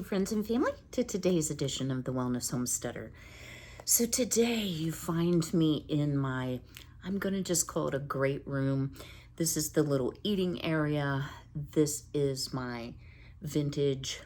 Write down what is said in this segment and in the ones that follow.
friends and family, to today's edition of the Wellness Homesteader. So today you find me in my, I'm going to just call it a great room. This is the little eating area. This is my vintage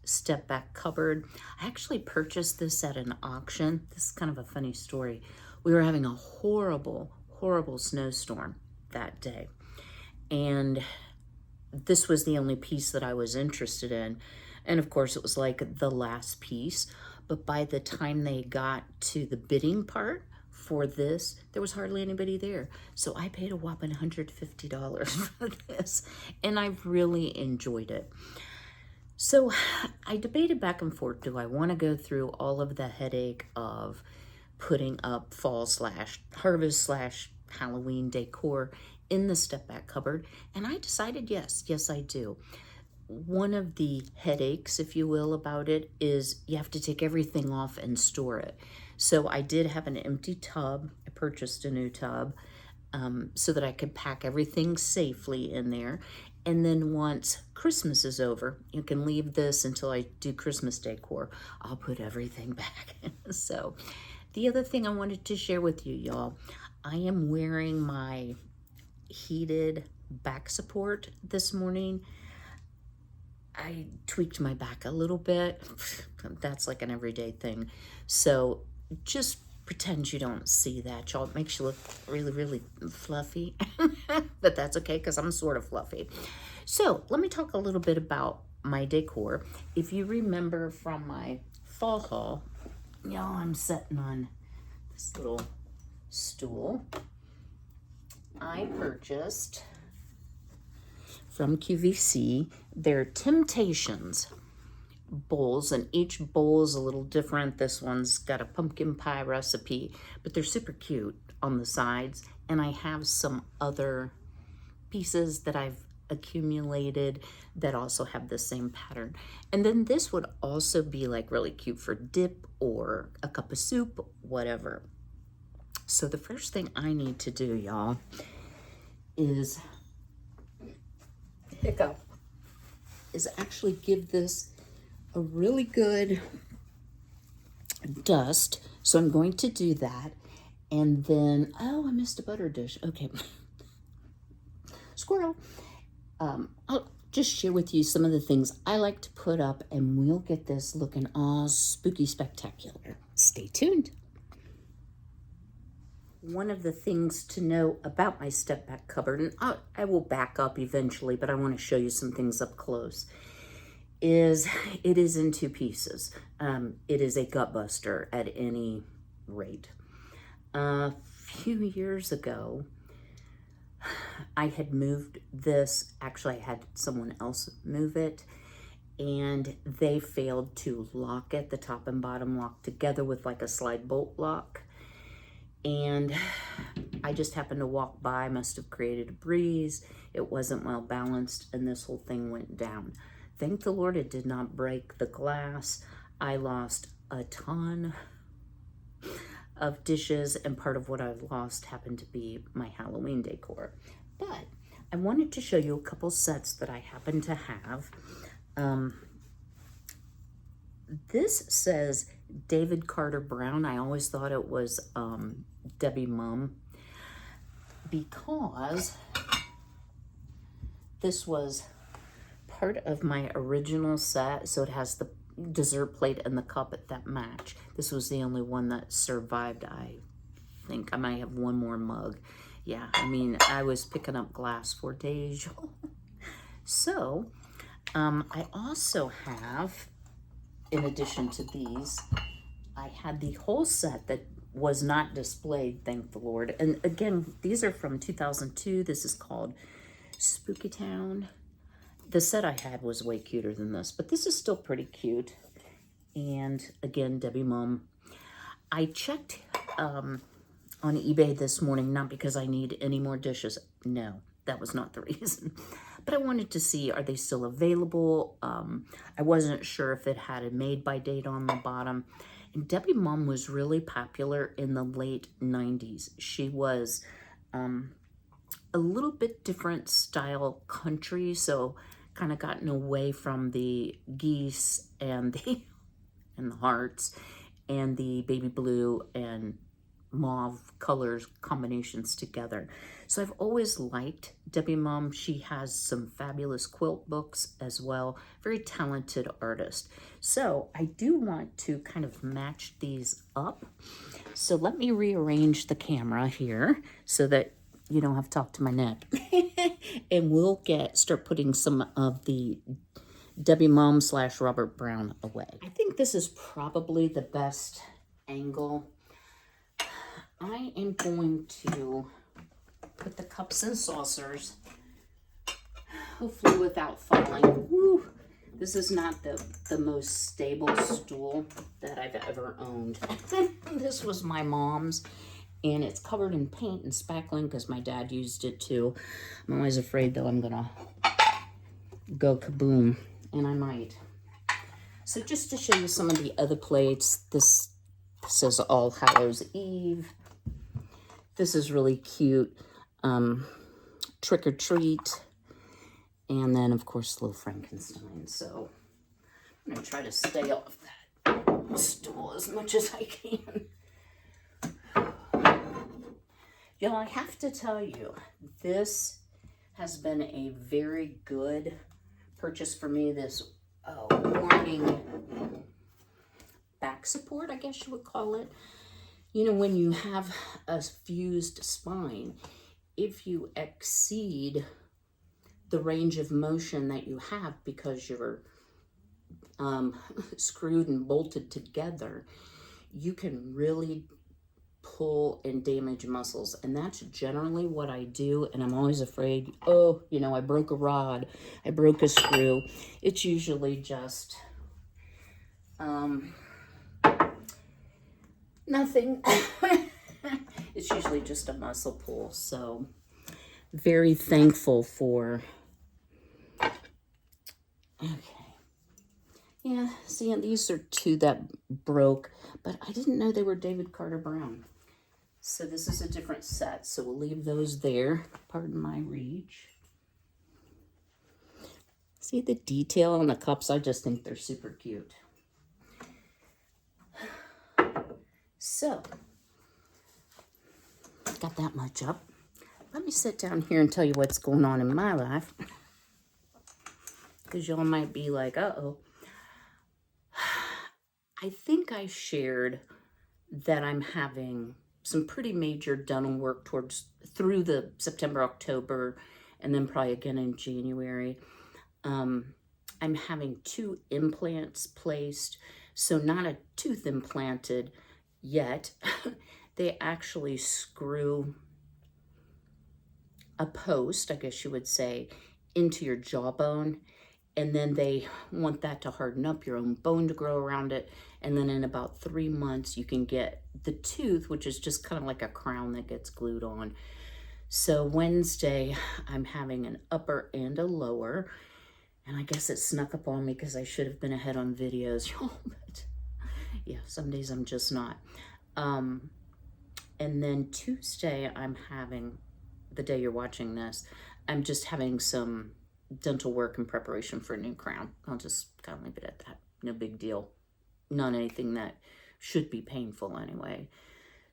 step back cupboard. I actually purchased this at an auction. This is kind of a funny story. We were having a horrible snowstorm that day. And this was the only piece that I was interested in. And of course it was like the last piece. But by the time they got to the bidding part for this, there was hardly anybody there. So I paid a whopping $150 for this. And I really enjoyed it. So I debated back and forth, do I want to go through all of the headache of putting up fall / harvest / Halloween decor in the step back cupboard? And I decided yes, I do. One of the headaches, if you will, about it is you have to take everything off and store it. So I did have an empty tub. I purchased a new tub so that I could pack everything safely in there. And then once Christmas is over, you can leave this until I do Christmas decor. I'll put everything back. So the other thing I wanted to share with you, y'all, I am wearing my heated back support this morning. I tweaked my back a little bit. That's like an everyday thing. So just pretend you don't see that, y'all. It makes you look really fluffy. But that's okay because I'm sort of fluffy. So let me talk a little bit about my decor. If you remember from my fall haul, y'all, I'm sitting on this little stool. I purchased from QVC their Temptations bowls, and each bowl is a little different. This one's got a pumpkin pie recipe, but they're super cute on the sides. And I have some other pieces that I've accumulated that also have the same pattern. And then this would also be like really cute for dip or a cup of soup, whatever. So the first thing I need to do, y'all, is actually give this a really good dust. So I'm going to do that. And then, oh, I missed a butter dish. Okay. Squirrel. I'll just share with you some of the things I like to put up, and we'll get this looking all spooky spectacular. Stay tuned. One of the things to know about my step back cupboard, and I will back up eventually, but I want to show you some things up close, is it is in two pieces. It is a gut buster at any rate. A few years ago, I had moved this. Actually, I had someone else move it, and they failed to lock it, the top and bottom lock together with like a slide bolt lock. And I just happened to walk by, must have created a breeze. It wasn't well balanced, and this whole thing went down. Thank the Lord it did not break the glass. I lost a ton of dishes, and part of what I've lost happened to be my Halloween decor. But I wanted to show you a couple sets that I happen to have. This says David Carter Brown. I always thought it was Debbie Mum, because this was part of my original set. So it has the dessert plate and the cup that match. This was the only one that survived. I think I might have one more mug. Yeah, I mean, I was picking up glass for days. So I also have, in addition to these, I had the whole set that was not displayed, thank the Lord. And again, these are from 2002. This is called Spooky Town. The set I had was way cuter than this, but this is still pretty cute. And again, Debbie Mum. I checked on eBay this morning, not because I need any more dishes. No, that was not the reason. But I wanted to see, are they still available? I wasn't sure if it had a made by date on the bottom. And Debbie Mum was really popular in the late 90s. She was a little bit different style country, so kind of gotten away from the geese and the and the hearts and the baby blue and mauve colors combinations together. So I've always liked Debbie Mom. She has some fabulous quilt books as well. Very talented artist. So I do want to kind of match these up. So let me rearrange the camera here so that you don't have to talk to my neck. And we'll start putting some of the Debbie Mom / Robert Brown away. I think this is probably the best angle. I am going to put the cups and saucers, hopefully without falling. Woo! This is not the most stable stool that I've ever owned. This was my mom's, and it's covered in paint and spackling because my dad used it too. I'm always afraid, though, I'm gonna go kaboom, and I might. So just to show you some of the other plates, this says All Hallows Eve. This is really cute. Trick or Treat. And then, of course, Little Frankenstein. So I'm going to try to stay off that stool as much as I can. Y'all, I have to tell you, this has been a very good purchase for me. This warning back support, I guess you would call it. You know, when you have a fused spine, if you exceed the range of motion that you have because you're screwed and bolted together, you can really pull and damage muscles. And that's generally what I do. And I'm always afraid, oh, you know, I broke a rod, I broke a screw. It's usually just nothing. It's usually just a muscle pull. So very thankful for, okay. Yeah, see, and these are two that broke, but I didn't know they were David Carter Brown. So this is a different set. So we'll leave those there. Pardon my reach. See the detail on the cups? I just think they're super cute. So, got that much up. Let me sit down here and tell you what's going on in my life. Because y'all might be like, uh-oh. I think I shared that I'm having some pretty major dental work through the September, October, and then probably again in January. I'm having 2 implants placed. So not a tooth implanted yet. They actually screw a post, I guess you would say, into your jawbone, and then they want that to harden up, your own bone to grow around it, and then in about 3 months you can get the tooth, which is just kind of like a crown that gets glued on. So Wednesday I'm having an upper and a lower, and I guess it snuck up on me because I should have been ahead on videos, y'all, but yeah, some days I'm just not. And then Tuesday I'm having, the day you're watching this, I'm just having some dental work in preparation for a new crown. I'll just kind of leave it at that. No big deal. Not anything that should be painful anyway.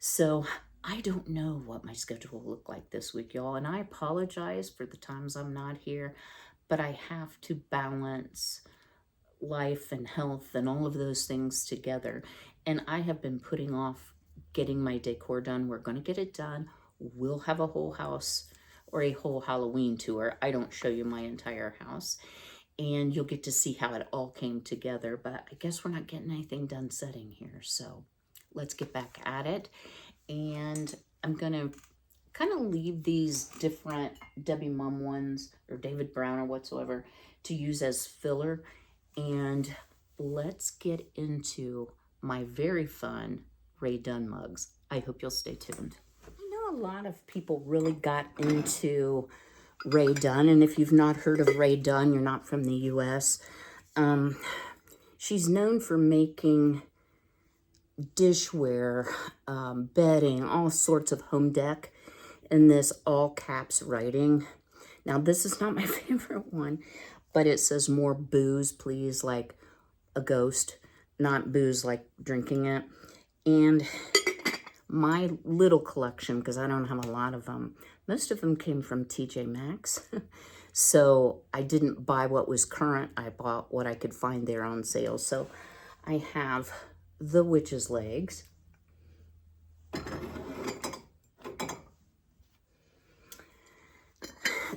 So I don't know what my schedule will look like this week, y'all. And I apologize for the times I'm not here, but I have to balance life and health and all of those things together. And I have been putting off getting my decor done. We're going to get it done. We'll have a whole house or a whole Halloween tour. I don't show you my entire house, and you'll get to see how it all came together, but I guess we're not getting anything done setting here. So let's get back at it. And I'm going to kind of leave these different Debbie Mom ones or David Brown or whatsoever to use as filler. And let's get into my very fun Rae Dunn mugs. I hope you'll stay tuned. I know a lot of people really got into Rae Dunn, and if you've not heard of Rae Dunn, you're not from the U.S. She's known for making dishware, bedding, all sorts of home dec, in this all caps writing. Now, this is not my favorite one, but it says more booze, please, like a ghost, not booze like drinking it. And my little collection, because I don't have a lot of them, most of them came from TJ Maxx. So I didn't buy what was current. I bought what I could find there on sale. So I have the witch's legs.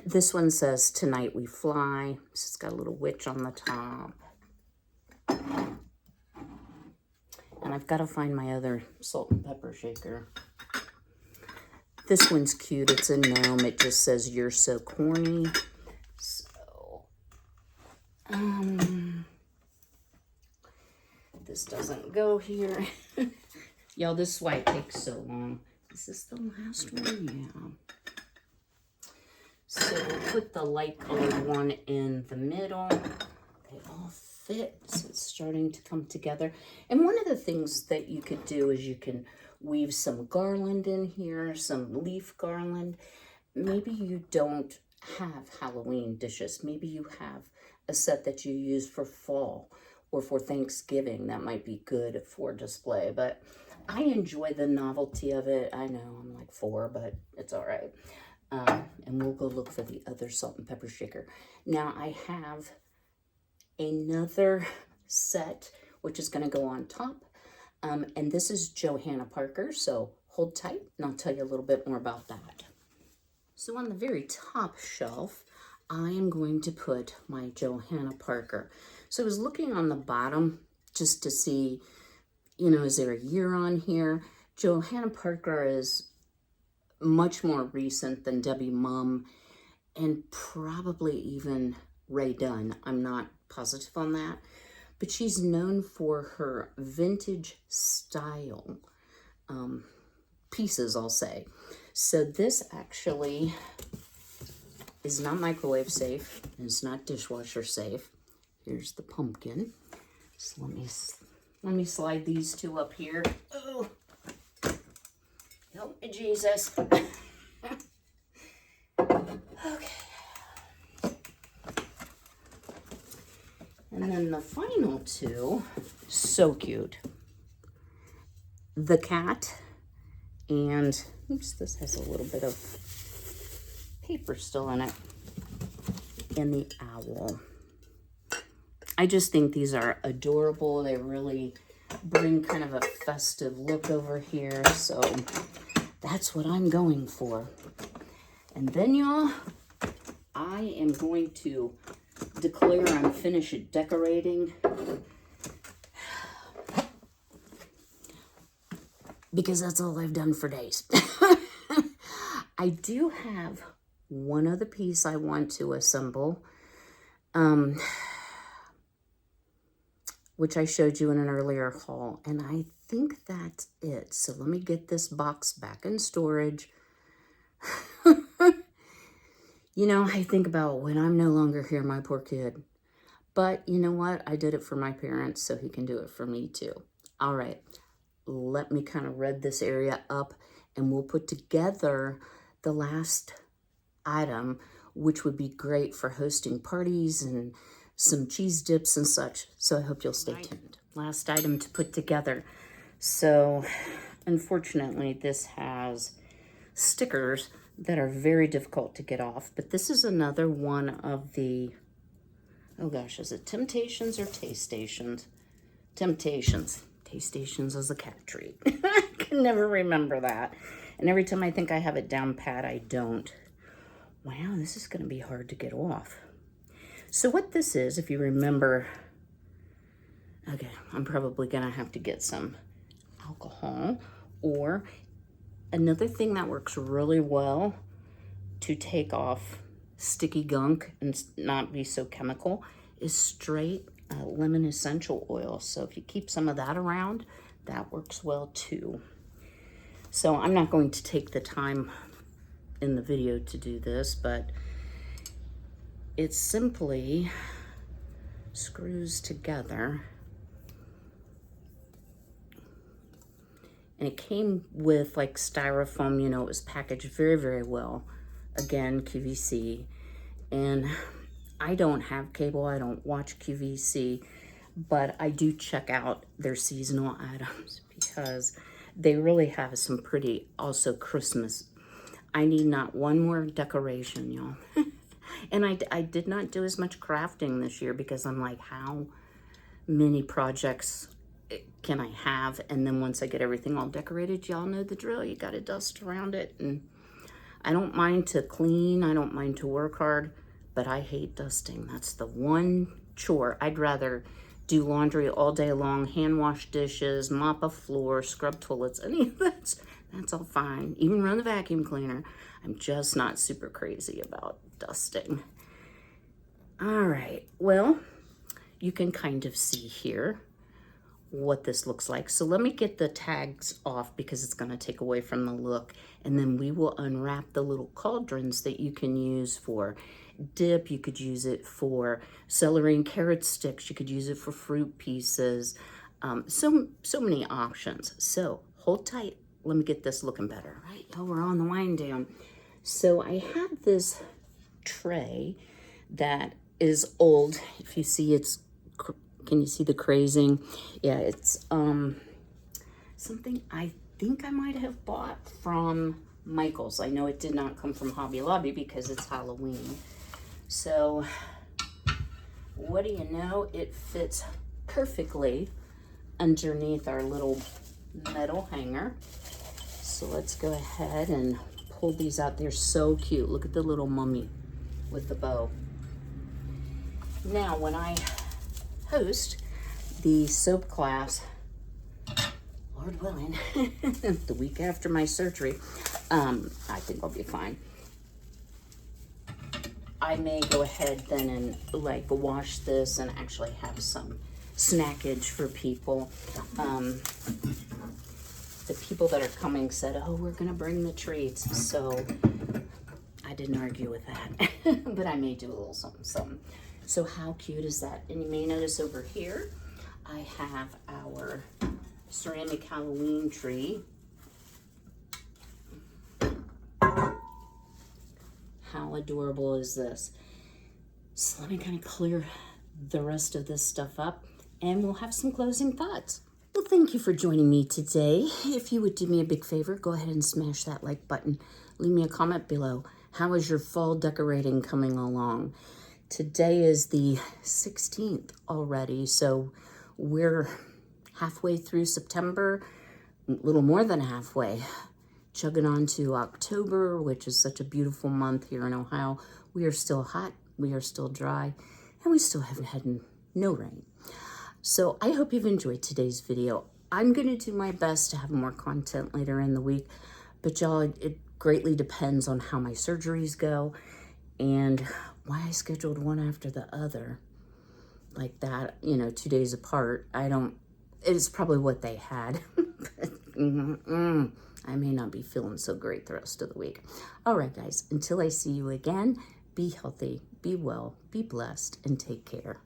This one says, Tonight We Fly. So it's got a little witch on the top. And I've got to find my other salt and pepper shaker. This one's cute. It's a gnome. It just says, You're So Corny. So, this doesn't go here. Y'all, this is why it takes so long. Is this the last one? Yeah. So we'll put the light colored one in the middle. They all fit, so it's starting to come together. And one of the things that you could do is you can weave some garland in here, some leaf garland. Maybe you don't have Halloween dishes. Maybe you have a set that you use for fall or for Thanksgiving. That might be good for display, but I enjoy the novelty of it. I know I'm like 4, but it's all right. And we'll go look for the other salt and pepper shaker. Now I have another set, which is going to go on top. And this is Johanna Parker, so hold tight and I'll tell you a little bit more about that. So on the very top shelf, I am going to put my Johanna Parker. So I was looking on the bottom just to see, you know, is there a year on here? Johanna Parker is much more recent than Debbie Mum and probably even Ray Dunn. I'm not positive on that, but she's known for her vintage style pieces, I'll say. So this actually is not microwave safe, and it's not dishwasher safe. Here's the pumpkin. So let me slide these two up here. Oh, help me, Jesus. Okay. And then the final two, so cute. The cat and, oops, this has a little bit of paper still in it. And the owl. I just think these are adorable. They really bring kind of a festive look over here. So that's what I'm going for. And then, y'all, I am going to declare I'm finished decorating because that's all I've done for days. I do have one other piece I want to assemble, which I showed you in an earlier haul, and I think that's it. So let me get this box back in storage. You know, I think about when I'm no longer here, my poor kid. But you know what? I did it for my parents, so he can do it for me too. All right, let me kind of red this area up, and we'll put together the last item, which would be great for hosting parties and some cheese dips and such. So I hope you'll stay tuned. Last item to put together. So unfortunately, this has stickers that are very difficult to get off, but this is another one of the, oh gosh, is it Temptations or Taste Stations? Temptations. Taste Stations is a cat treat. I can never remember that. And every time I think I have it down pat, I don't. Wow, this is going to be hard to get off. So what this is, if you remember, okay, I'm probably going to have to get some alcohol, or another thing that works really well to take off sticky gunk and not be so chemical is straight lemon essential oil. So if you keep some of that around, that works well too. So I'm not going to take the time in the video to do this, but it simply screws together. And it came with like styrofoam, you know, it was packaged very, very well. Again, QVC. And I don't have cable, I don't watch QVC, but I do check out their seasonal items because they really have some pretty, also Christmas. I need not one more decoration, y'all. And I did not do as much crafting this year because I'm like, how many projects can I have? And then once I get everything all decorated, y'all know the drill. You got to dust around it. And I don't mind to clean. I don't mind to work hard, but I hate dusting. That's the one chore. I'd rather do laundry all day long, hand wash dishes, mop a floor, scrub toilets. Any of that's all fine. Even run the vacuum cleaner. I'm just not super crazy about dusting. All right, well, you can kind of see here what this looks like. So let me get the tags off because it's going to take away from the look. And then we will unwrap the little cauldrons that you can use for dip. You could use it for celery and carrot sticks. You could use it for fruit pieces. So many options. So hold tight. Let me get this looking better. Right, oh, we're on the wind down. So I have this tray that is old. If you see, can you see the crazing? Yeah, it's something I think I might have bought from Michael's. I know it did not come from Hobby Lobby because it's Halloween. So what do you know? It fits perfectly underneath our little metal hanger. So let's go ahead and pull these out. They're so cute. Look at the little mummy with the bow. Now, when I host the soap class, Lord willing, the week after my surgery, I think I'll be fine. I may go ahead then and like wash this and actually have some snackage for people. The people that are coming said, oh, we're gonna bring the treats. So I didn't argue with that, but I may do a little something. So how cute is that? And you may notice over here, I have our ceramic Halloween tree. How adorable is this? So let me kind of clear the rest of this stuff up and we'll have some closing thoughts. Well, thank you for joining me today. If you would do me a big favor, go ahead and smash that like button. Leave me a comment below. How is your fall decorating coming along? Today is the 16th already, so we're halfway through September, a little more than halfway, chugging on to October, which is such a beautiful month here in Ohio. We are still hot, we are still dry, and we still haven't had no rain. So I hope you've enjoyed today's video. I'm going to do my best to have more content later in the week, but y'all, it greatly depends on how my surgeries go and why I scheduled one after the other like that, 2 days apart. It's probably what they had. I may not be feeling so great the rest of the week. All right, guys, until I see you again, be healthy, be well, be blessed, and take care.